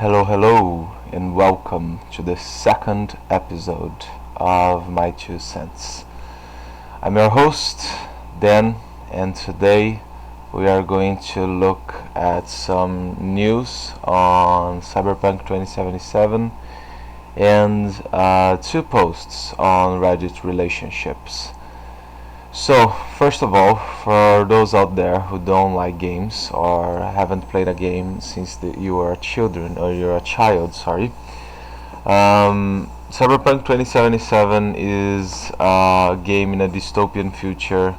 Hello, and welcome to the second episode of My2Cents. I'm your host, Dan, and today we are going to look at some news on Cyberpunk 2077 and two posts on Reddit relationships. So, first of all, for those out there who don't like games or haven't played a game since you were a children or you're a child, sorry, Cyberpunk 2077 is a game in a dystopian future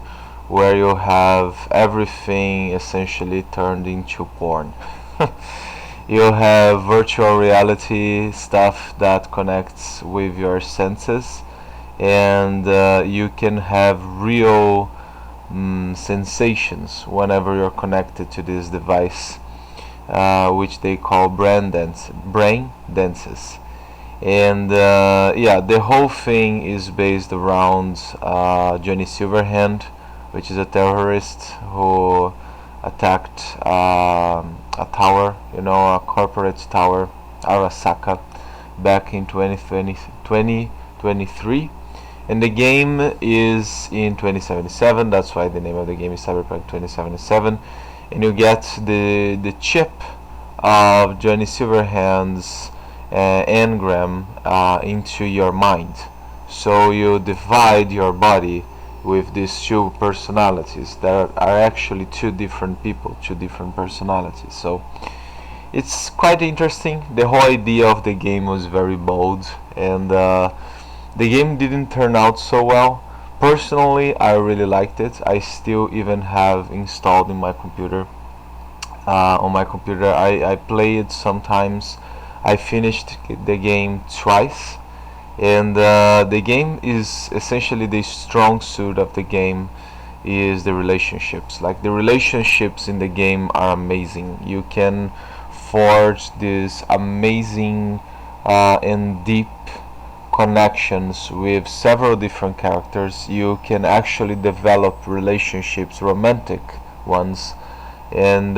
where you have everything essentially turned into porn. You have virtual reality stuff that connects with your senses, and you can have real sensations whenever you're connected to this device, which they call brain dances. And yeah, the whole thing is based around Johnny Silverhand, which is a terrorist who attacked a tower, a corporate tower, Arasaka, back in 2023. And the game is in 2077. That's why the name of the game is Cyberpunk 2077. And you get the chip of Johnny Silverhand's engram into your mind. So you divide your body with these two personalities that are actually two different people, two different personalities. So it's quite interesting. The whole idea of the game was very bold, and the game didn't turn out so well. Personally, I really liked it. I still even have installed in my computer. On my computer, I play it sometimes. I finished the game twice, and the game is essentially the strong suit of the game is the relationships. Like, the relationships in the game are amazing. You can forge this amazing and deep connections with several different characters. You can actually develop relationships, romantic ones, and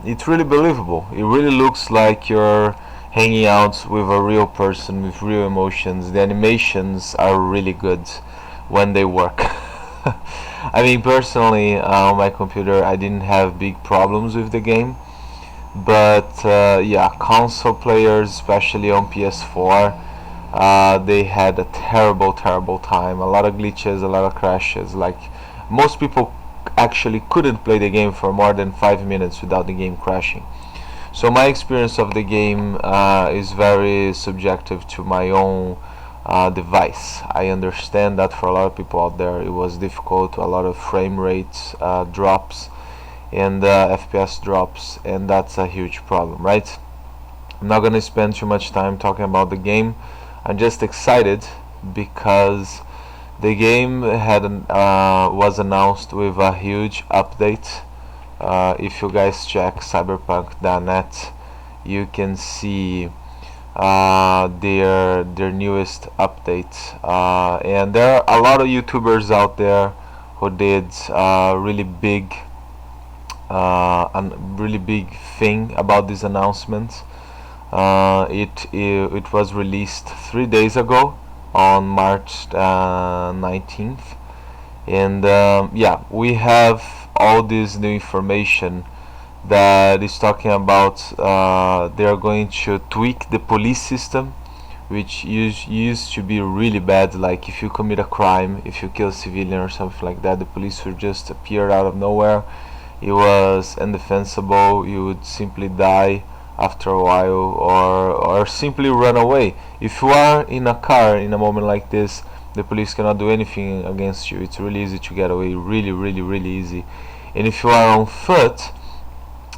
it's really believable. It really looks like you're hanging out with a real person with real emotions. The animations are really good when they work. I mean, personally, on my computer, I didn't have big problems with the game, but yeah, console players, especially on PS4, they had a terrible time. A lot of glitches, a lot of crashes. Like, most people actually couldn't play the game for more than 5 minutes without the game crashing. So my experience of the game is very subjective to my own device. I understand that for a lot of people out there it was difficult, a lot of frame rate drops and FPS drops, and that's a huge problem, right? I'm not gonna spend too much time talking about the game. I'm just excited because the game was announced with a huge update. If you guys check cyberpunk.net, you can see their newest update, and there are a lot of YouTubers out there who did a really big thing about this announcement. It was released 3 days ago on March 19th, and yeah, we have all this new information that is talking about they are going to tweak the police system, which used to be really bad. Like, if you commit a crime, if you kill a civilian or something like that, the police would just appear out of nowhere. It was indefensible. You would simply die after a while, or simply run away. If you are in a car in a moment like this, the police cannot do anything against you. It's really easy to get away, really easy. And if you are on foot,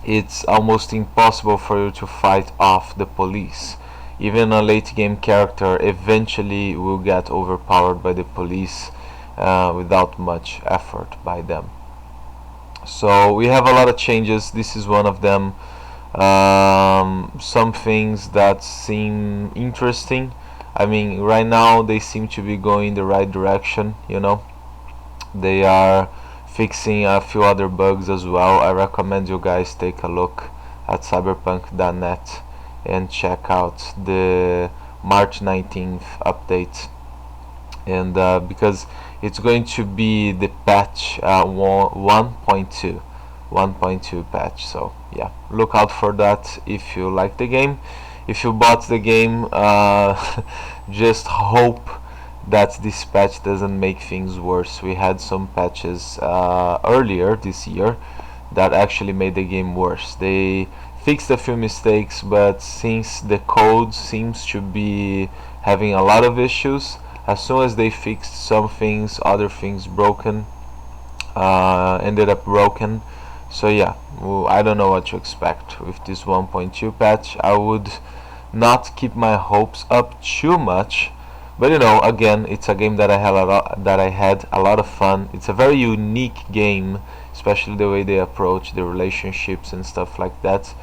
it's almost impossible for you to fight off the police. Even a late game character eventually will get overpowered by the police without much effort by them. So we have a lot of changes. This is one of them. Some things that seem interesting. I mean, right now they seem to be going the right direction. They are fixing a few other bugs as well. I recommend you guys take a look at cyberpunk.net and check out the March 19th update, and because it's going to be the patch 1.2 patch. So yeah, look out for that if you like the game. If you bought the game, just hope that this patch doesn't make things worse. We had some patches earlier this year that actually made the game worse. They fixed a few mistakes, but since the code seems to be having a lot of issues, as soon as they fixed some things, other things ended up broken. So yeah, well, I don't know what to expect with this 1.2 patch. I would not keep my hopes up too much, but you know, again, it's a game that I had a lot of fun. It's a very unique game, especially the way they approach the relationships and stuff like that.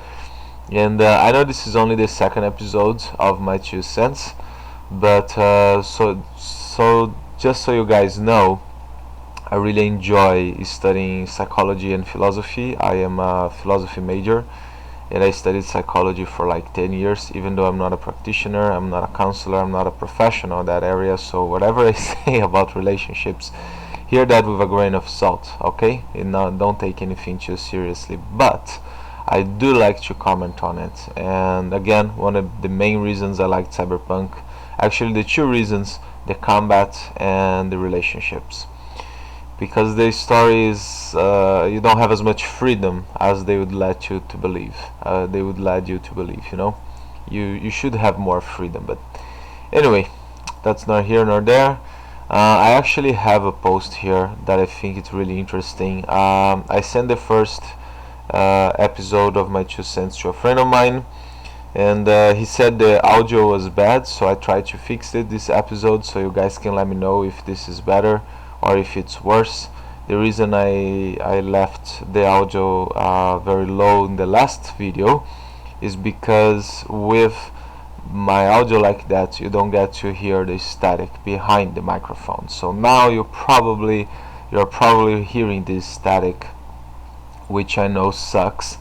And I know this is only the second episode of My2Cents, but so just so you guys know, I really enjoy studying psychology and philosophy. I am a philosophy major, and I studied psychology for like 10 years. Even though I'm not a practitioner, I'm not a counselor, I'm not a professional in that area, so whatever I say about relationships, hear that with a grain of salt, okay? And don't take anything too seriously, but I do like to comment on it. And again, one of the main reasons I like cyberpunk, actually the two reasons, the combat and the relationships, because the stories you don't have as much freedom as they would let you to believe. They would let you to believe, you know. You should have more freedom, but anyway, that's not here nor there. I actually have a post here that I think it's really interesting. I sent the first episode of My2Cents to a friend of mine, and he said the audio was bad, so I tried to fix it this episode, so you guys can let me know if this is better or if it's worse. The reason I left the audio very low in the last video is because with my audio like that, you don't get to hear the static behind the microphone. So now you're probably hearing this static, which I know sucks.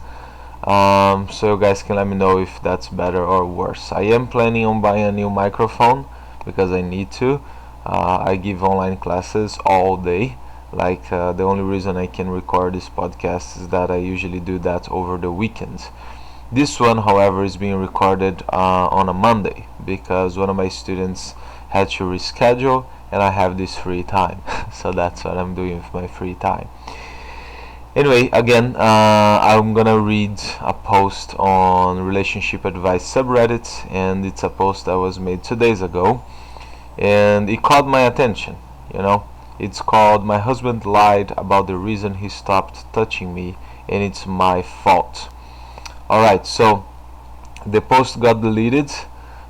So you guys can let me know if that's better or worse. I am planning on buying a new microphone because I need to. I give online classes all day. Like the only reason I can record this podcast is that I usually do that over the weekends. This one, however, is being recorded on a Monday because one of my students had to reschedule and I have this free time. So that's what I'm doing with my free time. Anyway, again, I'm gonna read a post on relationship advice subreddit, and it's a post that was made 2 days ago, and it caught my attention. You know, it's called "My Husband Lied About the Reason He Stopped Touching Me, and It's My Fault." Alright, so the post got deleted,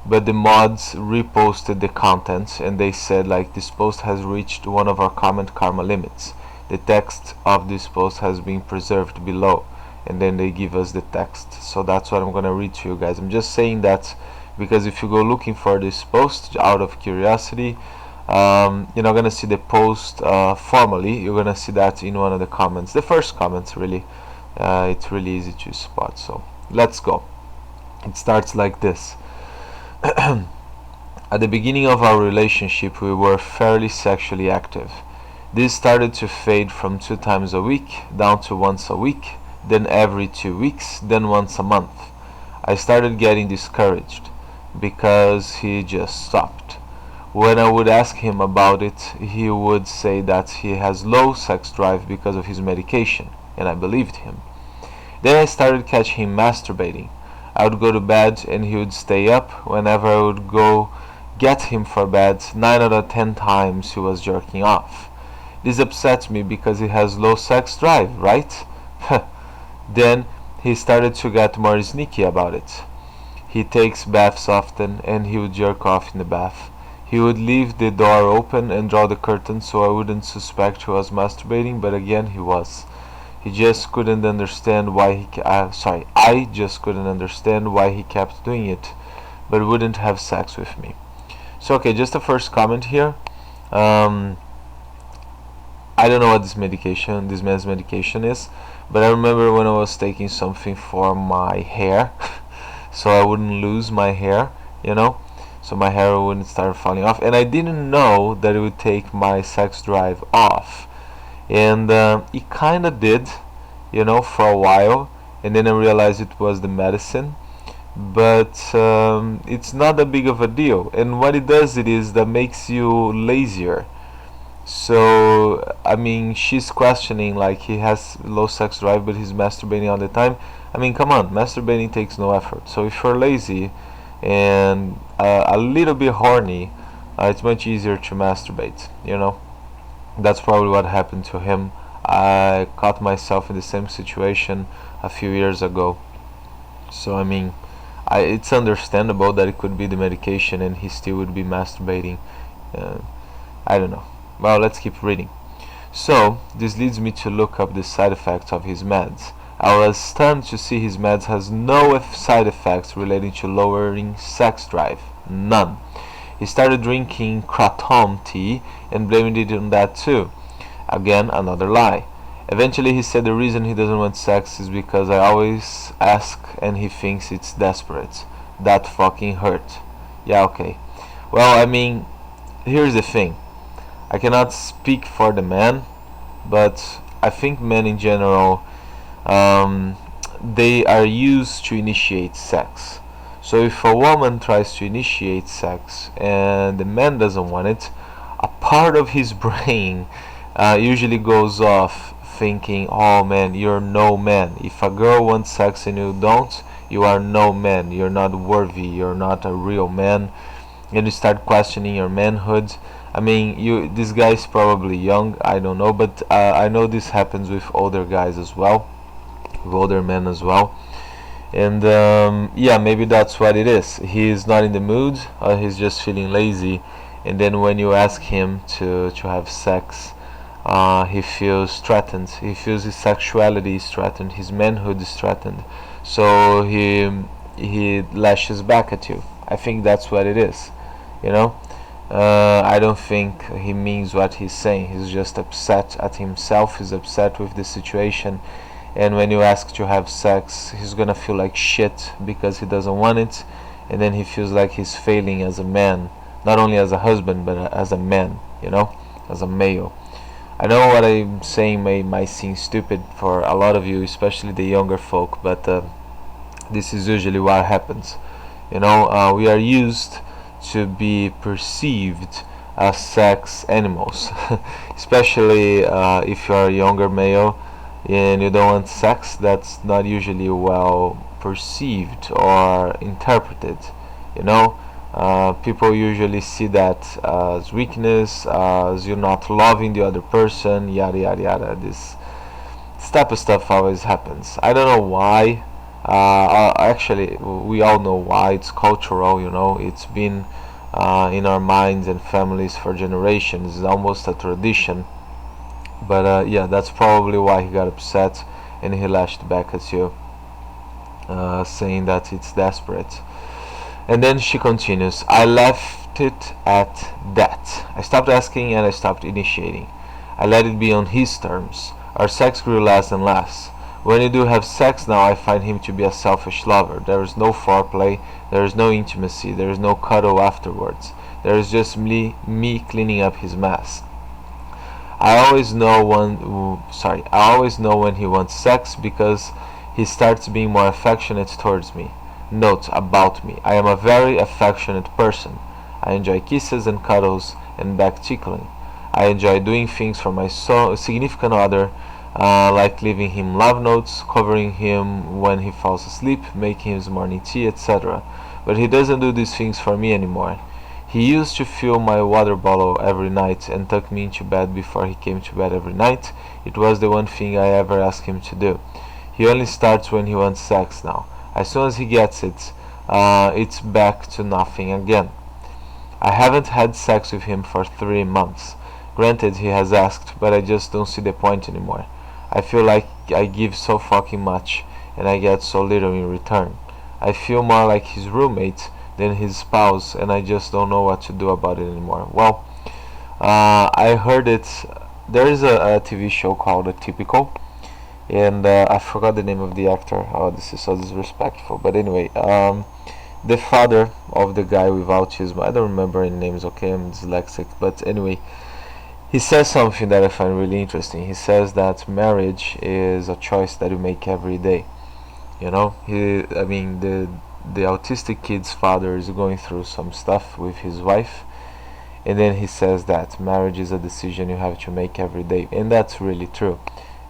but the mods reposted the content, and they said like, "This post has reached one of our comment karma limits. The text of this post has been preserved below," and then they give us the text. So that's what I'm gonna read to you guys. I'm just saying that because if you go looking for this post out of curiosity, you're not gonna see the post formally. You're gonna see that in one of the comments, the first comments really. It's really easy to spot. So let's go. It starts like this. At the beginning of our relationship, we were fairly sexually active. This started to fade from 2 times a week down to once a week, then every 2 weeks, then once a month. I started getting discouraged because he just stopped. When I would ask him about it, he would say that he has low sex drive because of his medication, and I believed him. Then I started catching him masturbating. I would go to bed and he would stay up. Whenever I would go get him for bed, 9 out of 10 times he was jerking off. This upsets me because he has low sex drive, right? Then he started to get more sneaky about it. He takes baths often and he would jerk off in the bath. He would leave the door open and draw the curtain so I wouldn't suspect he was masturbating, but again he was. He just couldn't understand why I just couldn't understand why he kept doing it, but wouldn't have sex with me. So okay, just the first comment here. I don't know what this man's medication is, but I remember when I was taking something for my hair, so I wouldn't lose my hair, you know, so my hair wouldn't start falling off. And I didn't know that it would take my sex drive off, and it kind of did, you know, for a while, and then I realized it was the medicine. But it's not that big of a deal, and what it does it is that makes you lazier. So I mean, she's questioning like he has low sex drive, but he's masturbating all the time. I mean, come on, masturbating takes no effort. So if you're lazy and a little bit horny, it's much easier to masturbate. You know, that's probably what happened to him. I caught myself in the same situation a few years ago. So I mean, it's understandable that it could be the medication and he still would be masturbating. Uh, I don't know. Well, let's keep reading. So, this leads me to look up the side effects of his meds. I was stunned to see his meds has no side effects relating to lowering sex drive. None. He started drinking kratom tea and blamed it on that too. Again, another lie. Eventually he said the reason he doesn't want sex is because I always ask and he thinks it's desperate. That fucking hurt. Yeah, okay. Well, I mean, here's the thing. I cannot speak for the man, but I think men in general, they are used to initiate sex. So if a woman tries to initiate sex and the man doesn't want it, a part of his brain usually goes off thinking, oh man, you're no man. If a girl wants sex and you don't, you are no man. You're not worthy. You're not a real man. And you start questioning your manhood. I mean, this guy is probably young, I don't know, but I know this happens with older guys as well, with older men as well. And yeah, maybe that's what it is. He's not in the mood, he's just feeling lazy. And then when you ask him to have sex, he feels threatened. He feels his sexuality is threatened, his manhood is threatened. So he lashes back at you. I think that's what it is, you know. I don't think he means what he's saying. He's just upset at himself. He's upset with the situation. And when you ask to have sex, he's gonna feel like shit because he doesn't want it. And then he feels like he's failing as a man, not only as a husband, but as a man, you know, as a male. I know what I'm saying might seem stupid for a lot of you, especially the younger folk, but this is usually what happens. You know, we are used to be perceived as sex animals, especially if you are a younger male and you don't want sex. That's not usually well perceived or interpreted, you know. People usually see that as weakness, as you're not loving the other person, yada yada yada. This type of stuff always happens. I don't know why. Actually, we all know why. It's cultural, you know. It's been in our minds and families for generations. It's almost a tradition. But yeah, that's probably why he got upset and he lashed back at you, saying that it's desperate. And then she continues, I left it at that. I stopped asking and I stopped initiating. I let it be on his terms. Our sex grew less and less. When we do have sex now, I find him to be a selfish lover. There is no foreplay, there is no intimacy, there is no cuddle afterwards. There is just me cleaning up his mess. I always know when he wants sex because he starts being more affectionate towards me. Note about me. I am a very affectionate person. I enjoy kisses and cuddles and back tickling. I enjoy doing things for my significant other, like leaving him love notes, covering him when he falls asleep, making his morning tea, etc. But he doesn't do these things for me anymore. He used to fill my water bottle every night and tuck me into bed before he came to bed every night. It was the one thing I ever asked him to do. He only starts when he wants sex now. As soon as he gets it, it's back to nothing again. I haven't had sex with him for 3 months. Granted, he has asked, but I just don't see the point anymore. I feel like I give so fucking much and I get so little in return. I feel more like his roommate than his spouse, and I just don't know what to do about it anymore. Well, I heard it. There is a TV show called Atypical, and I forgot the name of the actor. Oh, this is so disrespectful. But anyway, the father of the guy with autism. I don't remember any names. Okay, I'm dyslexic. But anyway, he says something that I find really interesting. He says that marriage is a choice that you make every day. I mean, the autistic kid's father is going through some stuff with his wife, and then he says that marriage is a decision you have to make every day, and that's really true.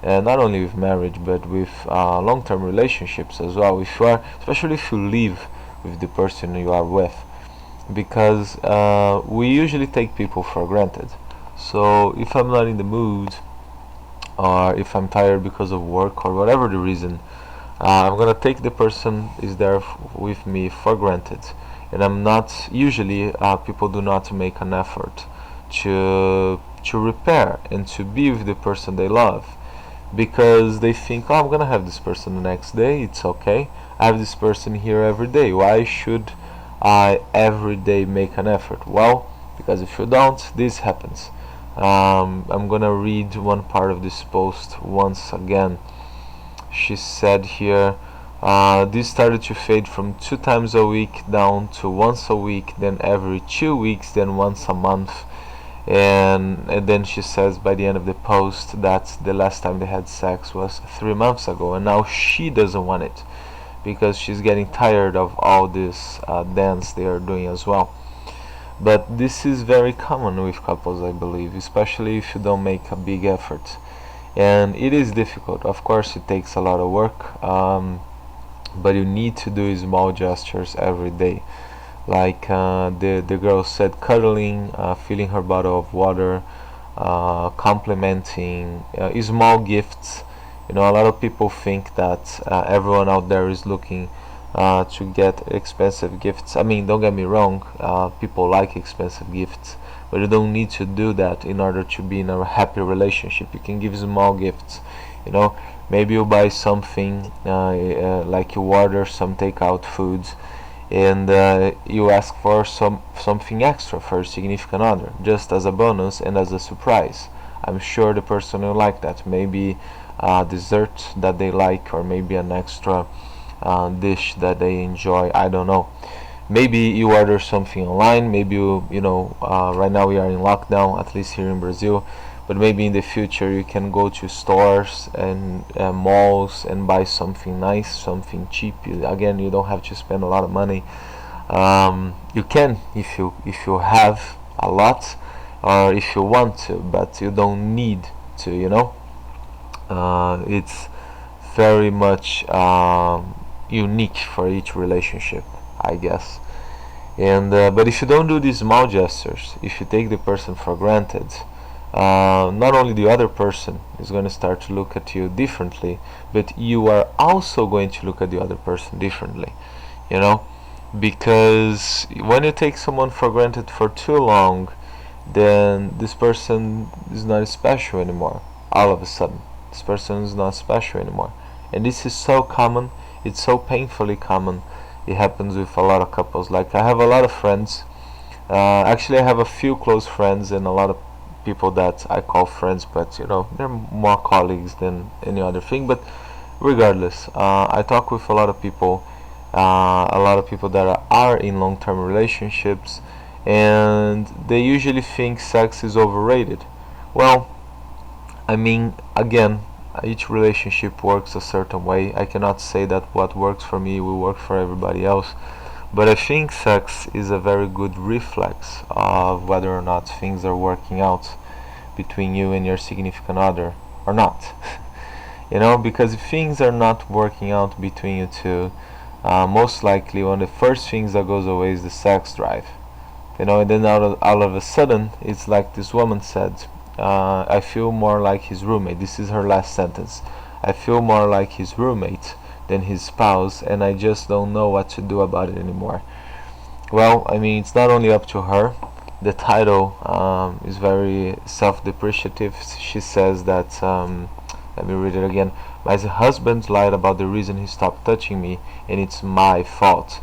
And not only with marriage, but with long-term relationships as well. If you are, especially if you live with the person you are with, because we usually take people for granted. So if I'm not in the mood, or if I'm tired because of work or whatever the reason, I'm gonna take the person is there with me for granted, and I'm not usually people do not make an effort to repair and to be with the person they love, because they think, oh, I'm gonna have this person the next day. It's okay. I have this person here every day. Why should I every day make an effort? Well, because if you don't, this happens. I'm gonna read one part of this post once again. She said here, this started to fade from 2 times a week down to once a week, then every 2 weeks, then once a month. And then she says by the end of the post that the last time they had sex was 3 months ago, and now she doesn't want it because she's getting tired of all this dance they are doing as well. But this is very common with couples, I believe, especially if you don't make a big effort. And it is difficult. Of course, it takes a lot of work, but you need to do small gestures every day. Like the girl said, cuddling, filling her bottle of water, complimenting, small gifts. A lot of people think that everyone out there is looking to get expensive gifts. I mean, don't get me wrong, people like expensive gifts, but you don't need to do that in order to be in a happy relationship. You can give small gifts. Maybe you buy something, like you order some takeout foods, and you ask for something extra for your significant other, just as a bonus and as a surprise. I'm sure the person will like that. Maybe a dessert that they like, or maybe an extra dish that they enjoy. I don't know. Maybe you order something online. Maybe right now we are in lockdown, at least here in Brazil. But maybe in the future you can go to stores and malls and buy something nice, something cheap. Again, you don't have to spend a lot of money. You can if you have a lot, or if you want to, but you don't need to. It's very much unique for each relationship, I guess. And but if you don't do these small gestures, if you take the person for granted, not only the other person is going to start to look at you differently, but you are also going to look at the other person differently. You know, because when you take someone for granted for too long, then this person is not special anymore. All of a sudden, this person is not special anymore, and this is so common. It's so painfully common. It happens with a lot of couples. Like, I have a lot of friends. Actually, I have a few close friends and a lot of people that I call friends, but they're more colleagues than any other thing. But regardless, I talk with a lot of people, that are in long-term relationships, and they usually think sex is overrated. Well, I mean, again, each relationship works a certain way. I cannot say that what works for me will work for everybody else, but I think sex is a very good reflex of whether or not things are working out between you and your significant other or not. Because if things are not working out between you two, most likely one of the first things that goes away is the sex drive. And then all of a sudden, it's like this woman said, I feel more like his roommate. This is her last sentence. I feel more like his roommate than his spouse, and I just don't know what to do about it anymore. Well, I mean, it's not only up to her. The title is very self-depreciative. She says that, let me read it again. My husband lied about the reason he stopped touching me, and it's my fault.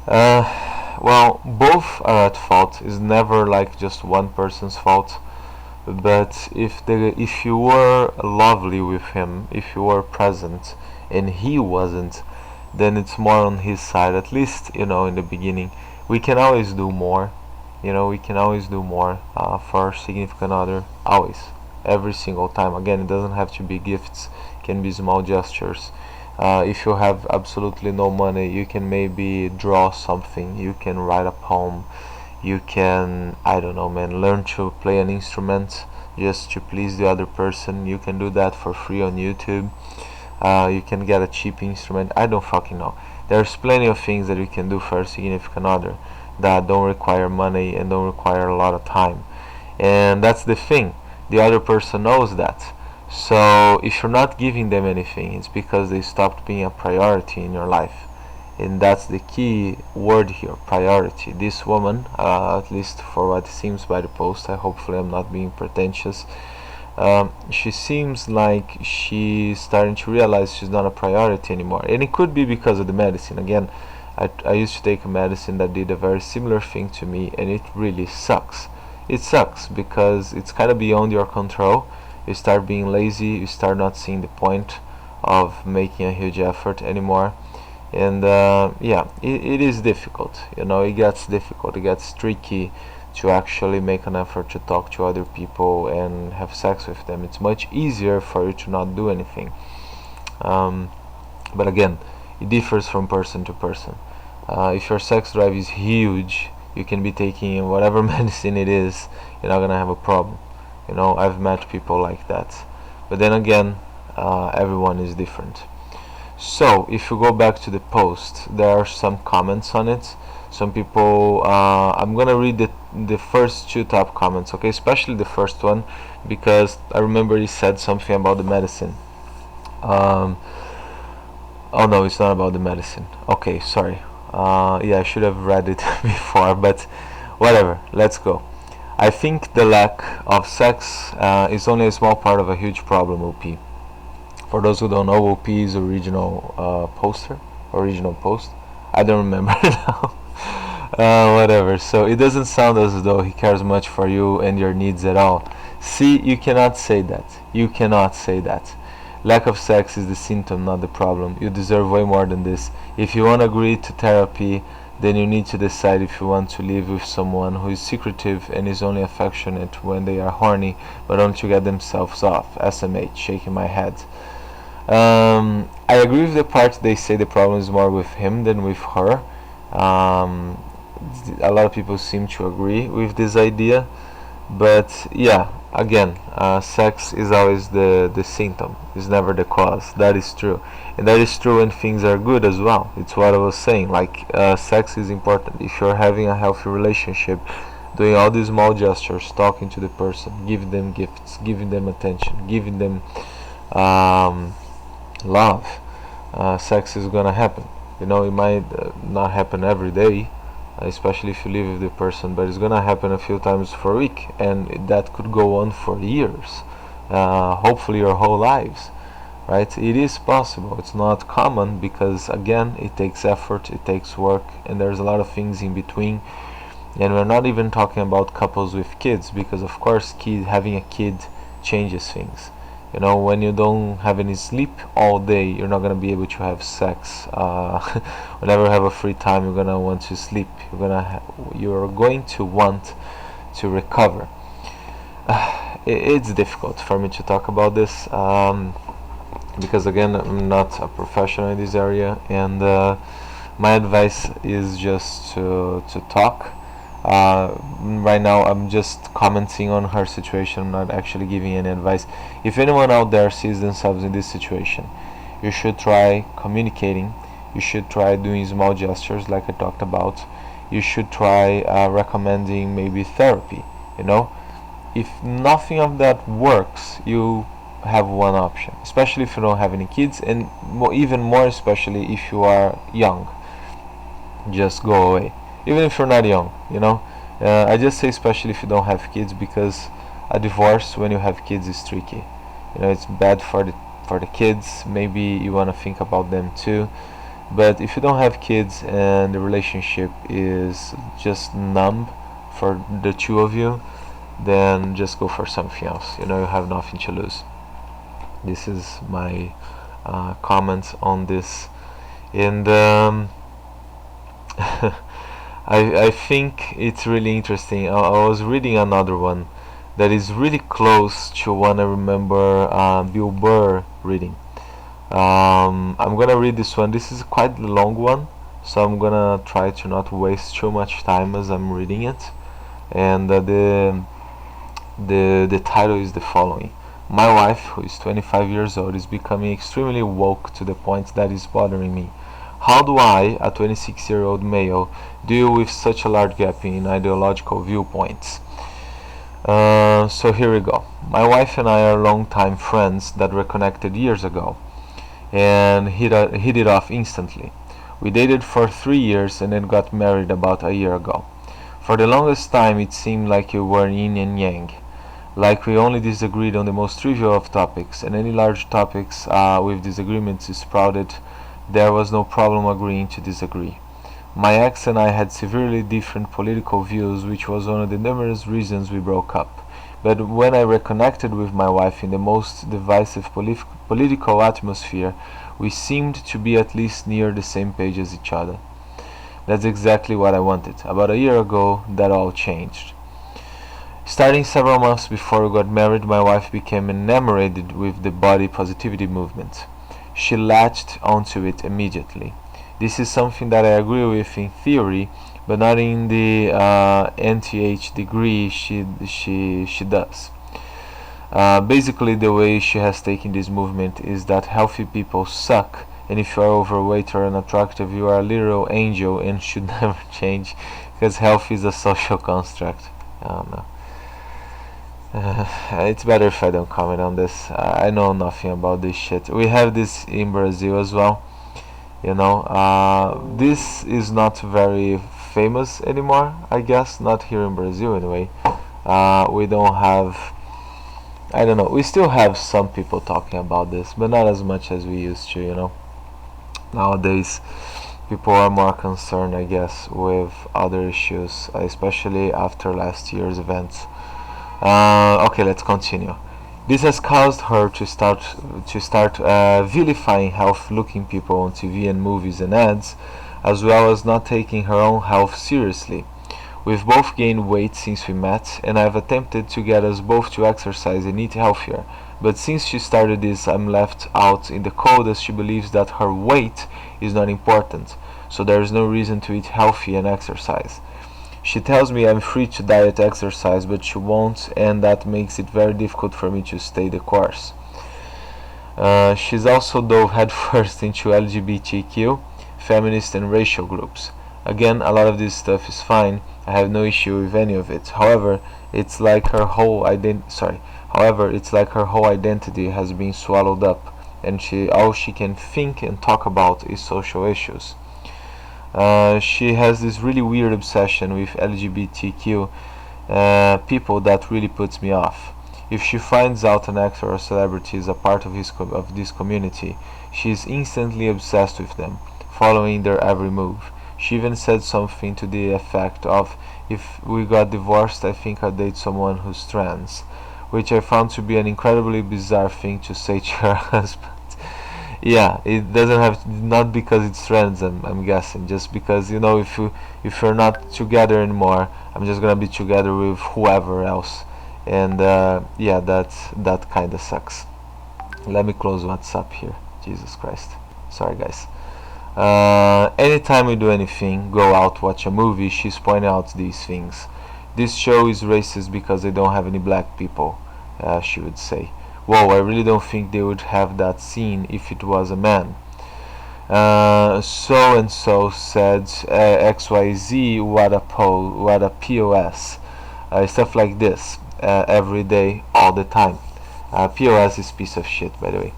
Well, both are at fault. It's never like just one person's fault. But if you were lovely with him, if you were present and he wasn't, then it's more on his side. At least, in the beginning, we can always do more. We can always do more for our significant other. Always, every single time. Again, it doesn't have to be gifts. It can be small gestures. If you have absolutely no money, you can maybe draw something. You can write a poem. You can, I don't know, man, learn to play an instrument just to please the other person. You can do that for free on YouTube. You can get a cheap instrument. I don't fucking know. There's plenty of things that you can do for a significant other that don't require money and don't require a lot of time. And that's the thing. The other person knows that. So if you're not giving them anything, it's because they stopped being a priority in your life. And that's the key word here, priority. This woman, at least for what seems by the post, hopefully I'm not being pretentious, she seems like she's starting to realize she's not a priority anymore. And it could be because of the medicine. Again, I used to take a medicine that did a very similar thing to me, and it really sucks. It sucks because it's kind of beyond your control. You start being lazy, you start not seeing the point of making a huge effort anymore. And yeah, it is difficult. It gets difficult, it gets tricky to actually make an effort to talk to other people and have sex with them. It's much easier for you to not do anything. But again, it differs from person to person. If your sex drive is huge, you can be taking whatever medicine it is, you're not gonna have a problem. I've met people like that. But then again, everyone is different. So if you go back to the post, there are some comments on it. Some people, I'm gonna read the first two top comments, okay, especially the first one, because I remember he said something about the medicine. Oh no, it's not about the medicine. Okay, sorry. Yeah, I should have read it before, but whatever, let's go. I think the lack of sex is only a small part of a huge problem, OP. For those who don't know, OP is original post. I don't remember now. Whatever. So it doesn't sound as though he cares much for you and your needs at all. See, you cannot say that. You cannot say that. Lack of sex is the symptom, not the problem. You deserve way more than this. If you want to agree to therapy, then you need to decide if you want to live with someone who is secretive and is only affectionate when they are horny, but only to get themselves off. SMH, shaking my head. I agree with the part they say the problem is more with him than with her. A lot of people seem to agree with this idea, but yeah, again, sex is always the symptom, is never the cause. That is true, and that is true when things are good as well. It's what I was saying, like sex is important. If you're having a healthy relationship, doing all these small gestures, talking to the person, giving them gifts, giving them attention, giving them love, sex is gonna happen. It might not happen every day, especially if you live with the person, but it's gonna happen a few times per week, and that could go on for years, hopefully your whole lives, right? It is possible. It's not common because again, it takes effort, it takes work, and there's a lot of things in between. And we're not even talking about couples with kids, because of course having a kid changes things. When you don't have any sleep all day, you're not gonna be able to have sex. Whenever you have a free time, you're gonna want to sleep. You're going to want to recover. It's difficult for me to talk about this because again, I'm not a professional in this area, and my advice is just to talk. Right now I'm just commenting on her situation. I'm not actually giving any advice. If anyone out there sees themselves in this situation, you should try communicating. You should try doing small gestures like I talked about. You should try recommending maybe therapy. If nothing of that works, you have one option, especially if you don't have any kids, and even more especially if you are young. Just go away, even if you're not young. I just say especially if you don't have kids, because a divorce when you have kids is tricky. It's bad for the kids. Maybe you want to think about them too, but if you don't have kids and the relationship is just numb for the two of you, then just go for something else. You have nothing to lose. This is my comment on this. And I think it's really interesting. I was reading another one that is really close to one I remember Bill Burr reading. I'm gonna read this one. This is quite a long one, so I'm gonna try to not waste too much time as I'm reading it. And the title is the following: My wife, who is 25 years old, is becoming extremely woke to the point that is bothering me. How do I, a 26-year-old male, deal with such a large gap in ideological viewpoints? So here we go. My wife and I are longtime friends that reconnected years ago and hit it off instantly. We dated for 3 years and then got married about a year ago. For the longest time it seemed like we were yin and yang, like we only disagreed on the most trivial of topics, and any large topics with disagreements sprouted. There was no problem agreeing to disagree. My ex and I had severely different political views, which was one of the numerous reasons we broke up. But when I reconnected with my wife in the most divisive political atmosphere, we seemed to be at least near the same page as each other. That's exactly what I wanted. About a year ago, that all changed. Starting several months before we got married, my wife became enamored with the body positivity movement. She latched onto it immediately. This is something that I agree with in theory, but not in the nth degree she does. Basically, the way she has taken this movement is that healthy people suck, and if you are overweight or unattractive, you are a literal angel and should never change, because health is a social construct. I don't know. It's better if I don't comment on this. I know nothing about this shit. We have this in Brazil as well. This is not very famous anymore, I guess. Not here in Brazil anyway. We don't have, I don't know, we still have some people talking about this, but not as much as we used to. Nowadays people are more concerned, I guess, with other issues, especially after last year's events. Okay, let's continue. This has caused her to start vilifying health-looking people on TV and movies and ads, as well as not taking her own health seriously. We've both gained weight since we met, and I've attempted to get us both to exercise and eat healthier. But since she started this, I'm left out in the cold, as she believes that her weight is not important, so there is no reason to eat healthy and exercise. She tells me I'm free to diet exercise, but she won't, and that makes it very difficult for me to stay the course. She's also dove headfirst into LGBTQ, feminist and racial groups. Again, a lot of this stuff is fine. I have no issue with any of it. However, it's like her whole identity has been swallowed up, and all she can think and talk about is social issues. She has this really weird obsession with LGBTQ people that really puts me off. If she finds out an actor or celebrity is a part of this community, she is instantly obsessed with them, following their every move. She even said something to the effect of, "If we got divorced, I think I'd date someone who's trans," which I found to be an incredibly bizarre thing to say to her husband. Yeah, it doesn't have, not because it's trans, I'm guessing, just because if you're not together anymore, I'm just gonna be together with whoever else, and yeah, that kind of sucks. Let me close WhatsApp here. Jesus Christ, sorry guys. Anytime we do anything, go out, watch a movie, she's pointing out these things. This show is racist because they don't have any black people, she would say. Whoa, I really don't think they would have that scene if it was a man. So and so said XYZ, what a POS. Stuff like this, every day, all the time. POS is piece of shit, by the way.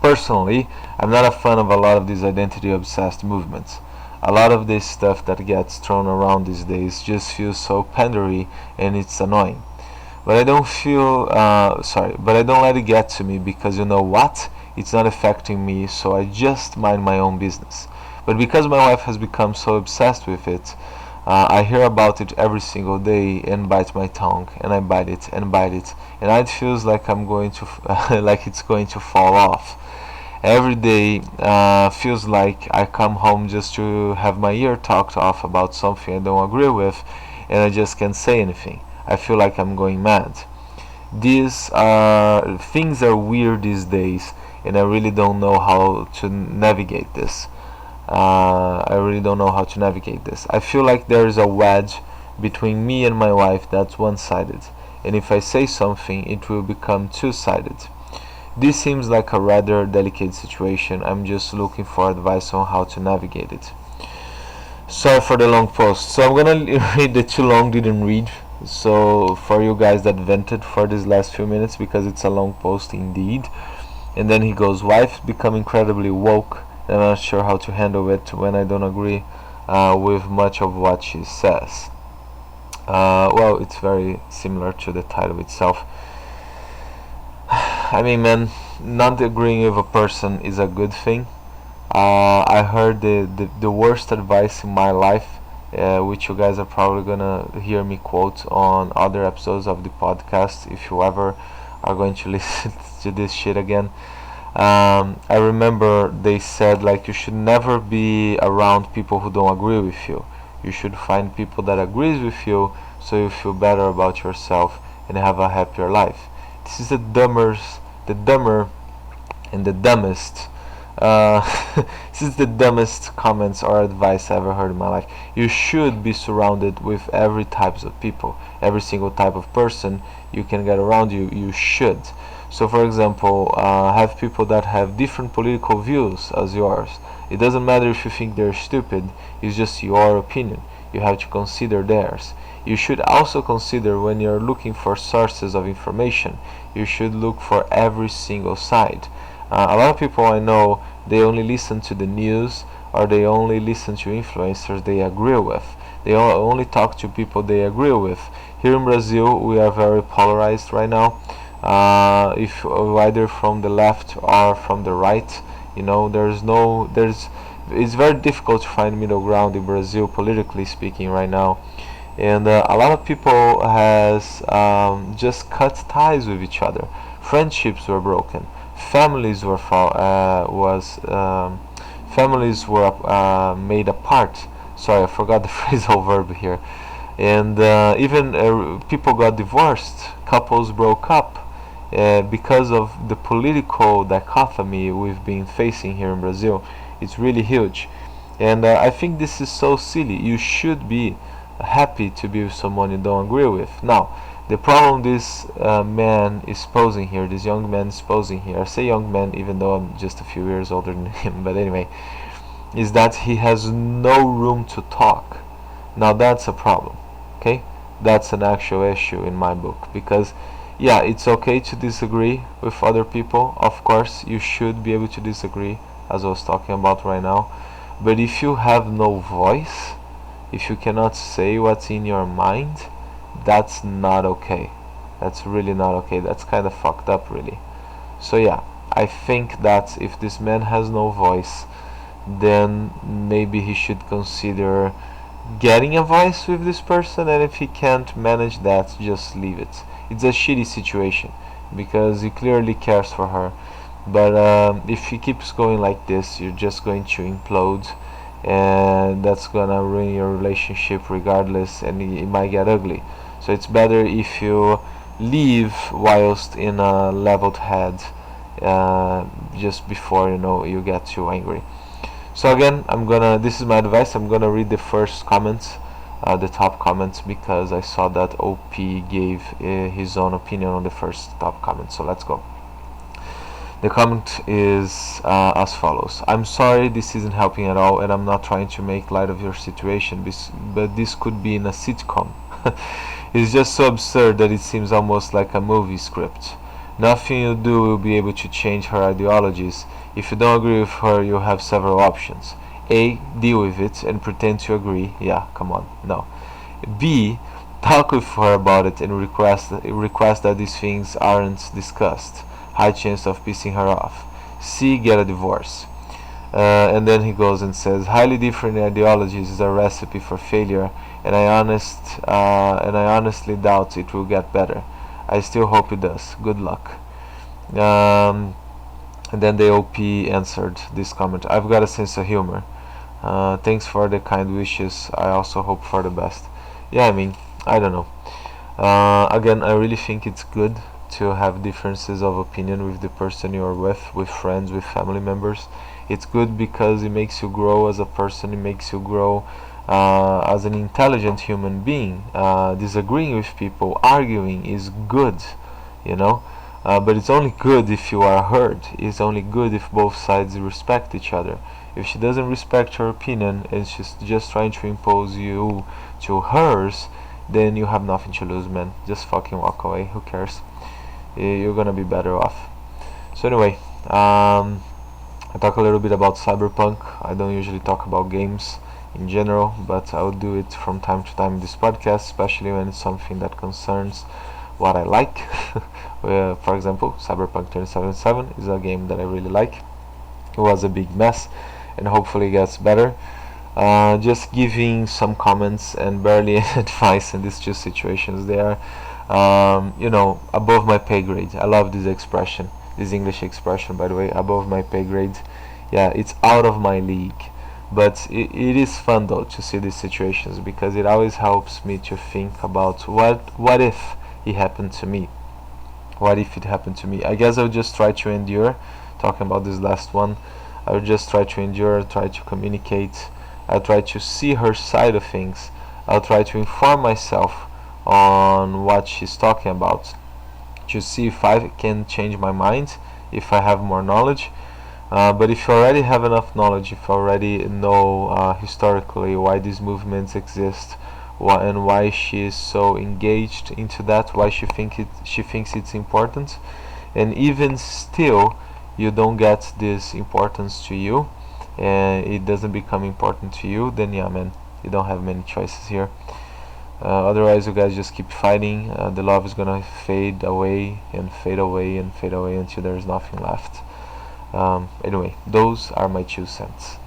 Personally, I'm not a fan of a lot of these identity-obsessed movements. A lot of this stuff that gets thrown around these days just feels so pandery, and it's annoying. But I don't let it get to me, because you know what? It's not affecting me, so I just mind my own business. But because my wife has become so obsessed with it, I hear about it every single day and bite my tongue, and I bite it and bite it, and it feels like I'm going to like it's going to fall off. Every day feels like I come home just to have my ear talked off about something I don't agree with, and I just can't say anything. I feel like I'm going mad. These things are weird these days, and I really don't know how to navigate this. I really don't know how to navigate this. I feel like there is a wedge between me and my wife that's one-sided, and if I say something, it will become two-sided. This seems like a rather delicate situation. I'm just looking for advice on how to navigate it. Sorry for the long post. So I'm gonna read the too long didn't read. So for you guys that vented for these last few minutes, because it's a long post indeed. And then he goes, wife become incredibly woke, and I'm not sure how to handle it when I don't agree with much of what she says. Well, it's very similar to the title itself. I mean, man, not agreeing with a person is a good thing. I heard the worst advice in my life, which you guys are probably gonna hear me quote on other episodes of the podcast if you ever are going to listen to this shit again. I remember they said, like, you should never be around people who don't agree with you. You should find people that agrees with you, so you feel better about yourself and have a happier life. This is the dumber and the dumbest. This is the dumbest comments or advice I ever heard in my life. You should be surrounded with every types of people, every single type of person you can get around you. You should. So, for example, have people that have different political views as yours. It doesn't matter if you think they're stupid. It's just your opinion. You have to consider theirs. You should also consider, when you're looking for sources of information, you should look for every single side. A lot of people I know, they only listen to the news, or they only listen to influencers they agree with. They only talk to people they agree with. Here in Brazil, we are very polarized right now. If either from the left or from the right, it's very difficult to find middle ground in Brazil, politically speaking, right now. And a lot of people has just cut ties with each other. Friendships were broken. Families were made apart. Sorry, I forgot the phrasal verb here. And even people got divorced. Couples broke up because of the political dichotomy we've been facing here in Brazil. It's really huge, and I think this is so silly. You should be happy to be with someone you don't agree with. Now, the problem this man is posing here, this young man is posing here, I say young man even though I'm just a few years older than him, but anyway, is that he has no room to talk. Now that's a problem, okay? That's an actual issue in my book, because yeah, it's okay to disagree with other people. Of course, you should be able to disagree, as I was talking about right now. But if you have no voice, if you cannot say what's in your mind, that's not okay. That's really not okay. That's kind of fucked up, really. So yeah, I think that if this man has no voice, then maybe he should consider getting a voice with this person, and if he can't manage that, just leave it. It's a shitty situation, because he clearly cares for her, but if he keeps going like this, you're just going to implode, and that's gonna ruin your relationship regardless, and it might get ugly. So it's better if you leave whilst in a leveled head, just before you get too angry. So again, this is my advice. I'm gonna read the first comments, the top comments, because I saw that OP gave his own opinion on the first top comment. So let's go. The comment is as follows. I'm sorry this isn't helping at all, and I'm not trying to make light of your situation, but this could be in a sitcom. It's just so absurd that it seems almost like a movie script. Nothing you do will be able to change her ideologies. If you don't agree with her, you have several options. A. Deal with it and pretend to agree. Yeah, come on, no. B. Talk with her about it and request that these things aren't discussed. High chance of pissing her off. C. Get a divorce. And then he goes and says, highly different ideologies is a recipe for failure, and I honestly doubt it will get better. I still hope it does. Good luck. Um, and then the OP answered this comment, I've got a sense of humor. Thanks for the kind wishes. I also hope for the best. Yeah, I mean, I don't know. Again, I really think it's good to have differences of opinion with the person you're with friends, with family members. It's good because it makes you grow as a person, it makes you grow as an intelligent human being. Disagreeing with people, arguing is good, you know. But it's only good if you are heard. It's only good if both sides respect each other. If she doesn't respect your opinion and she's just trying to impose you to hers, then you have nothing to lose, man. Just fucking walk away. Who cares? You're gonna be better off. So anyway, I talk a little bit about cyberpunk. I don't usually talk about games in general, but I'll do it from time to time in this podcast, especially when it's something that concerns what I like. For example, Cyberpunk 2077 is a game that I really like. It was a big mess and hopefully gets better. Just giving some comments and barely advice in these two situations. They are, above my pay grade. I love this expression, this English expression, by the way, above my pay grade. Yeah, it's out of my league. But it is fun though to see these situations because it always helps me to think about what if it happened to me. What if it happened to me? I guess I'll just try to endure. Talking about this last one, I'll just try to endure, try to communicate. I'll try to see her side of things. I'll try to inform myself on what she's talking about to see if I can change my mind, if I have more knowledge. But if you already have enough knowledge, if you already know historically why these movements exist, and why she is so engaged into that, why she thinks it's important, and even still you don't get this importance to you, and it doesn't become important to you, then yeah, man, you don't have many choices here. Otherwise, you guys just keep fighting. The love is gonna fade away and fade away and fade away until there's nothing left. Anyway, those are my 2 cents.